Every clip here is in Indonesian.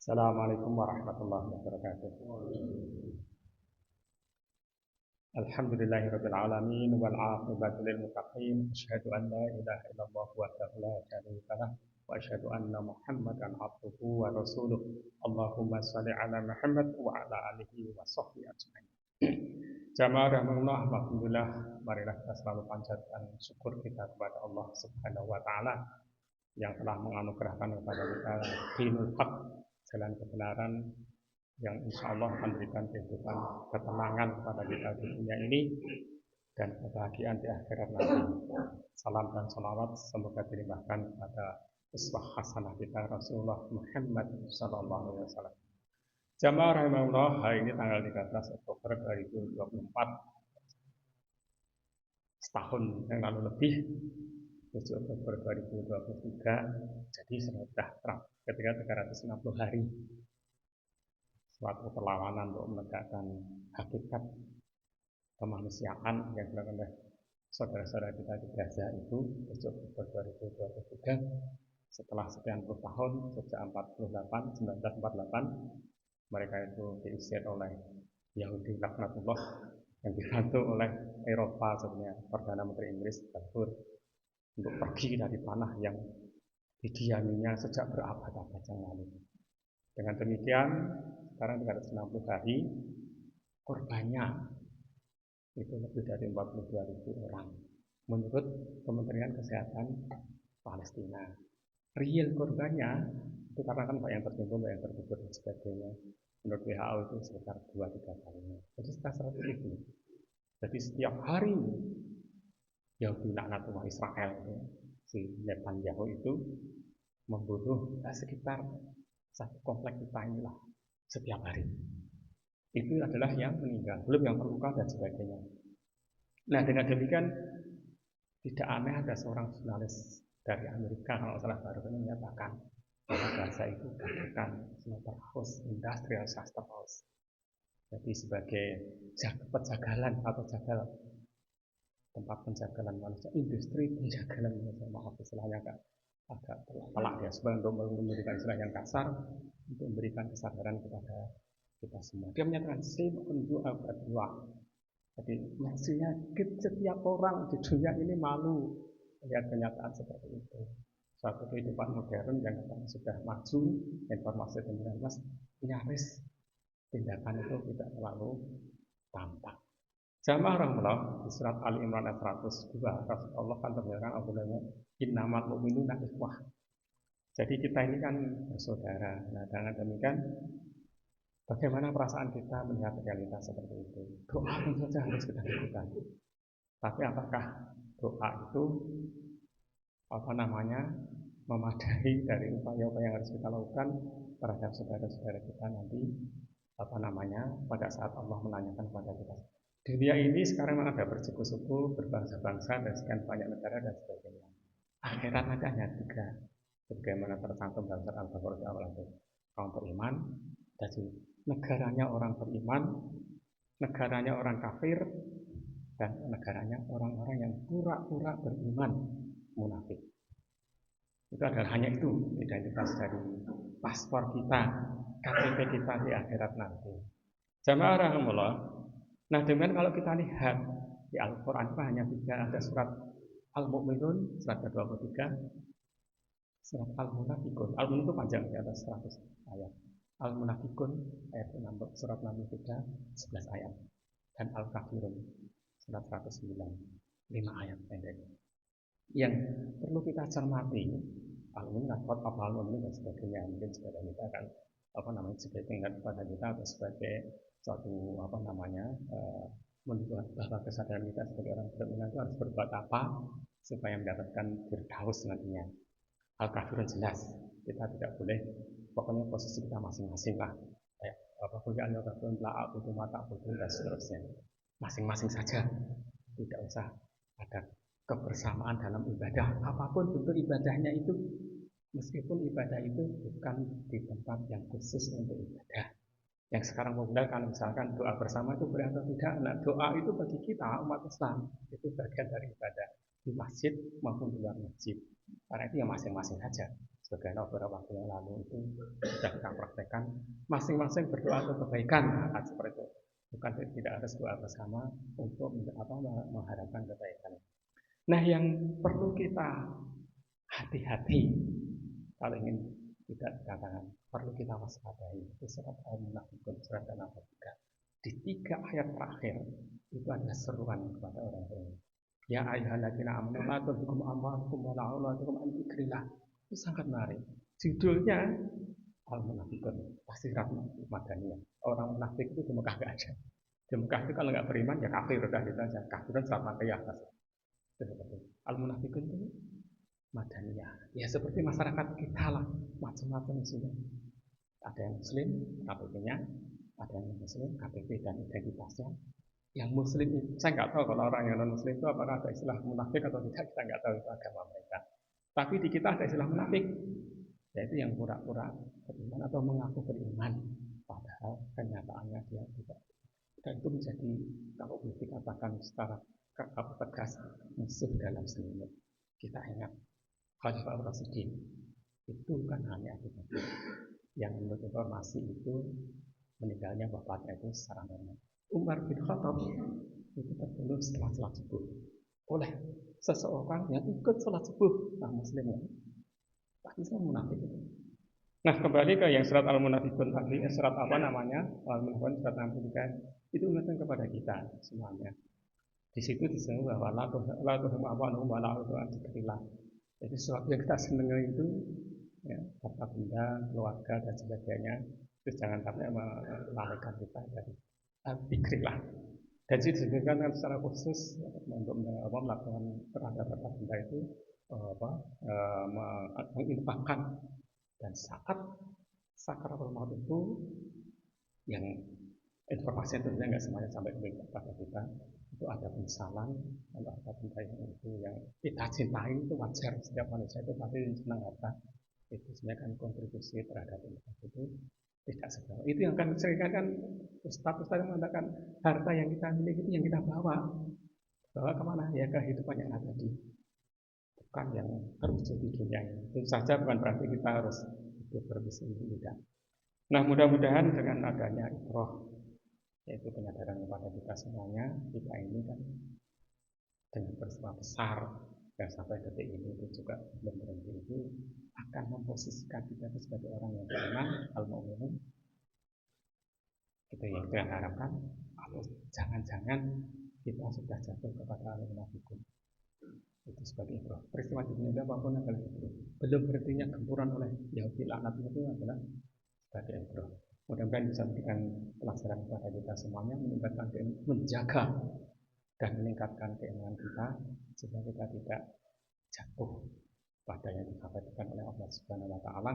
Assalamualaikum warahmatullahi wabarakatuh. Alhamdulillahirabbil alamin wal 'aqibatu lil muttaqin. Asyhadu an la ilaha illallah wahdahu la syarika lah wa asyhadu anna Muhammadan 'abduhu wa rasuluh. Allahumma shalli ala Muhammad wa ala alihi wa sahbihi ajmain. Jamaah rahimahullah, alhamdulillah, marilah kita selalu panjatkan syukur kita kepada Allah Subhanahu wa taala yang telah menganugerahkan kepada kita dinul haq, jalan kebenaran yang insya Allah akan memberikan kehidupan ketenangan kepada kita di dunia ini dan kebahagiaan di akhirat nanti. Salam dan salawat semoga dilimpahkan kepada uswah hasanah kita Rasulullah Muhammad sallallahu alaihi wasallam. Jamaah rahimahullah, hari ini tanggal 13 Oktober 2024, setahun yang lalu lebih, 7 Oktober 2023, jadi sudah ketika 360 hari suatu perlawanan untuk menegakkan hakikat kemanusiaan yang dilakukan oleh saudara-saudara kita di Gaza itu 7 Oktober 2023, setelah sekian puluh tahun, sejak 1948 mereka itu diusir oleh Yahudi laknatullah yang dibantu oleh Eropa, sebenarnya Perdana Menteri Inggris Balfour, untuk pergi dari tanah yang didiaminya sejak berabad-abad yang lalu. Dengan demikian, sekarang 360 hari, korbannya itu lebih dari 42.000 orang menurut Kementerian Kesehatan Palestina. Real korbannya itu karena kan banyak yang tertimbun, banyak yang terkubur dan sebagainya. Menurut WHO itu sekitar 2-3 kalinya. Jadi sekitar 100.000. Jadi setiap hari Yahudi laknatullah Israel, si Netanyahu itu membunuh sekitar satu komplek kita inilah setiap hari. Itu adalah yang meninggal, belum yang terluka dan sebagainya. Nah, dengan demikian tidak aneh ada seorang jurnalis dari Amerika, kalau salah baru ini menyatakan bahwa Gaza itu bagaikan slaughterhouse, industrial slaughterhouse. Jadi sebagai penjagalan atau jagal, tempat penjagalan manusia, industri penjagalan manusia. Maaf istilahnya agak pelak ya, sebenarnya untuk memberikan istilah yang kasar, untuk memberikan kesadaran kepada kita semua. Dia menyatakan same on you abadullah. Jadi maksudnya setiap orang di dunia ini malu melihat kenyataan seperti itu. Suatu kehidupan modern yang sudah maju, informasi dan nyaris tindakan itu tidak terlalu tampak. Jamaah rahmatullah, di surat Ali Imran ayat 102, Rasulullah kan terbilang Abdullahnya innamal mu'minuna ikhwah. Jadi kita ini kan bersaudara. Nah, dengan demikian bagaimana perasaan kita melihat realitas seperti itu? Doa tentu saja harus kita lakukan. Tapi apakah doa itu memadai dari upaya-upaya yang harus kita lakukan terhadap saudara-saudara kita nanti pada saat Allah menanyakan kepada kita. Dunia ini sekarang ada bersuku-suku, berbangsa-bangsa, dan sekian banyak negara dan sebagainya. Akhirat nanti hanya 3, sebagaimana tercantum dalam surat Al-Baqarah awal itu. Kaum beriman, jadi negaranya orang beriman, negaranya orang kafir, dan negaranya orang-orang yang pura-pura beriman, munafik. Itu adalah hanya itu identitas dari paspor kita, KTP kita di akhirat nanti. Jamaah rahimahullah. Nah, dengan kalau kita lihat di Al-Quran itu hanya 3, ada surat Al-Mu'minun, surat ke-23, surat Al-Munafikun. Al-Mu'minun itu panjang, di atas 100 ayat. Al-Munafikun, ayat 6, surat 63, 11 ayat. Dan Al-Kafirun, surat 109, 5 ayat pendek. Yang perlu kita cermati, Al-Mu'minun, Al-Mu'minun dan sebagainya. Mungkin sebagai kita akan sebagai tingkat kepada kita atau sebagai suatu menunjukkan bahwa kesadaran kita sebagai orang beriman itu harus berbuat apa supaya mendapatkan firdaus nantinya. Al-Kafirun jelas kita tidak boleh, pokoknya posisi kita masing-masing lah, kayak kuliahnya Al-Kafirun la'abudu mata'budun dan seterusnya, masing-masing saja, tidak usah ada kebersamaan dalam ibadah apapun bentuk ibadahnya itu, meskipun ibadah itu bukan di tempat yang khusus untuk ibadah. Yang sekarang populer kalau misalkan doa bersama itu boleh atau tidak. Nah, doa itu bagi kita umat Islam itu bagian dari ibadah di masjid maupun di luar masjid. Karena itu ya masing-masing saja. Sebagaimana beberapa waktu yang lalu itu sudah kita praktekkan, masing-masing berdoa untuk kebaikan, nah, seperti itu. Bukan tidak harus doa bersama untuk mengharapkan kebaikan. Nah, yang perlu kita hati-hati kalau ingin tidak dikatakan, perlu kita waspadai itu surat Al-Munafiqun surat ke-3. Di 3 ayat terakhir itu ada seruan kepada orang lain. Ya ayyuhalladzina amanu la tulhikum amwalukum wa la auladukum an dzikrillah. Itu sangat menarik. Judulnya Al-Munafiqun, tafsiran Madaniyah. Orang munafik itu di Mekah enggak ada. Di Mekah itu kalau nggak beriman ya kafir, udah gitu aja. Kafir dan surat Makkiyah. Al-Munafiqun itu Madaniyah. Ya seperti masyarakat kita lah, macam-macam isinya. Ada yang muslim, KTP-nya, ada yang muslim, KTP dan identitasnya. Yang muslim itu, saya nggak tahu kalau orang yang non muslim itu apakah ada istilah munafik atau tidak, kita nggak tahu itu agama mereka. Tapi di kita ada istilah munafik, yaitu yang pura-pura beriman atau mengaku beriman, padahal kenyataannya dia tidak. Dan itu menjadi, kalau boleh dikatakan secara tegas, musuh dalam selimut. Kita ingat Khalifah Rasyidin itu kan hanya Abu Bakar yang menurut informasi itu meninggalnya bapaknya itu secara normal. Umar bin Khattab itu terbunuh setelah sholat subuh oleh seseorang yang ikut sholat subuh, nah muslim ya, tapi saya munafik itu. Nah kembali ke yang surat Al-Munafiqun tadi, surat apa namanya, Al-Munafiqun surat 63 itu mengingatkan kepada kita semuanya. Di situ disebut bahwa la tuhum amwaluhum wa la auladuhum an dzikrillah. Jadi sesuatu yang kita senangi itu ya, harta benda, keluarga dan sebagainya, itu jangan sampai melalaikan kita dari dzikrillah. Dan itu disebutkan secara khusus untuk melakukan terhadap harta benda itu menginfakkan. Dan saat sakaratul maut itu yang informasi tentunya nggak semuanya sampai kepada kita, itu ada penyesalan, kalau harta benda itu yang kita cintai itu wajar, setiap manusia itu pasti senang harta, itu sebenarnya kan kontribusi terhadap itu tidak seberapa. Itu yang akan seringkali kan Ustaz mengatakan harta yang kita miliki itu yang kita bawa kemana ya, kehidupan yang abadi, bukan yang terwujud di dunia ini. Itu saja bukan berarti kita harus hidup berbisnis, tidak. Nah mudah-mudahan dengan adanya iqroh, yaitu penyadaran kepada kita semuanya, kita ini kan dengan peristiwa besar dan sampai detik ini itu juga belum berhenti, itu akan memposisikan kita sebagai orang yang beriman, al-mu'minun. Itu yang kita harapkan. Atau jangan-jangan kita sudah jatuh kepada al-munafiqun. Itu sebagai iqroh. Peristiwa di dunia apapun adalah itu. Belum berhentinya gempuran oleh Yahudi laknat itu adalah sebagai iqroh. Mudah-mudahan bisa memberikan pelajaran kepada kita semuanya, menjaga dan meningkatkan keimanan kita sehingga kita tidak jatuh pada yang disampaikan oleh Allah Subhanahu wa taala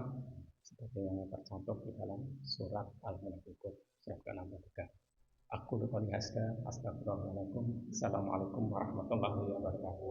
seperti yang tercantum di dalam surat Al-Munafiqun surat ke-63. Aku qouli hadza, astagfirullahaladzim. Assalamualaikum warahmatullahi wabarakatuh.